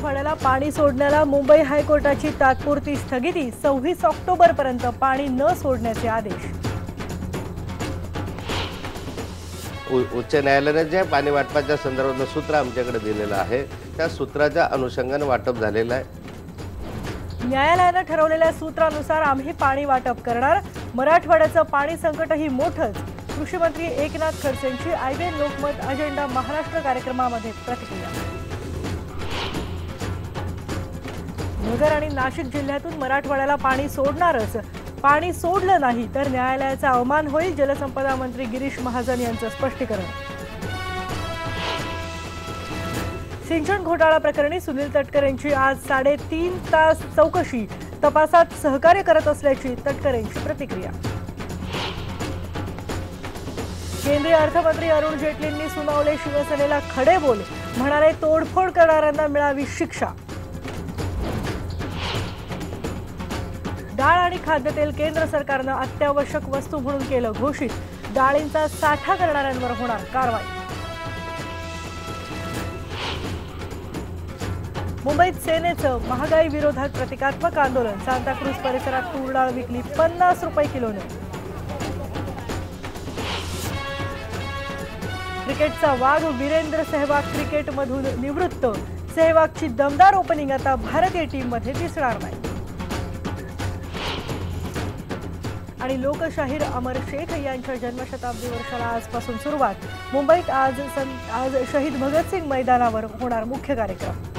मराठवाड्याला पाणी सोडण्याला मुंबई हायकोर्टाची तात्पुरती स्थगिती 26 ऑक्टोबरपर्यंत पाणी न सोडण्याचे आदेश। उच्च न्यायालयाने जे पाणी वाटपाच्या संदर्भात सूत्र आमच्याकडे दिलेलं आहे त्या सूत्राच्या अनुषंगाने वाटप झालेलं आहे। न्यायालयाने ठरवलेल्या सूत्रानुसार आम्ही पाणी वाटप करणार। मराठवाड्याचं पाणी संकटही मोठंच। कृषी मंत्री एकनाथ खडसेंची आयबीएन लोकमत अजेंडा महाराष्ट्र कार्यक्रमामध्ये प्रतिक्रिया। नगर आणि नाशिक जिल्ह्यातून मराठवाड्याला पाणी सोडणारच, पाणी सोडलं नाही तर न्यायालयाचा अवमान होईल। जलसंपदा मंत्री गिरीश महाजन यांचं स्पष्टीकरण। सिंचन घोटाळा प्रकरणी सुनील तटकरेंची आज 3.5 तास चौकशी। तपासात सहकार्य करत असल्याची तटकरेंची प्रतिक्रिया। केंद्रीय अर्थमंत्री अरुण जेटलींनी सुनावले शिवसेनेला खडे बोल, म्हणाले तोडफोड करणाऱ्यांना मिळावी शिक्षा। डाळ आणि खाद्यतेल केंद्र सरकारनं अत्यावश्यक वस्तू म्हणून केलं घोषित। डाळींचा साठा करणाऱ्यांवर होणार कारवाई। मुंबईत सेनेचं महागाई विरोधात प्रतिकात्मक आंदोलन। सांताक्रूज परिसरात तूर डाळ विकली 50 रुपये किलोने। क्रिकेटचा वाघ वीरेंद्र सेहवाग क्रिकेटमधून निवृत्त। सेहवागची दमदार ओपनिंग आता भारतीय टीममध्ये दिसणार नाही। आणि लोकशाहीर अमर शेख यांच्या जन्मशताब्दी वर्षाला आजपासून सुरुवात। मुंबईत आज शहीद भगतसिंग मैदानावर होणार मुख्य कार्यक्रम।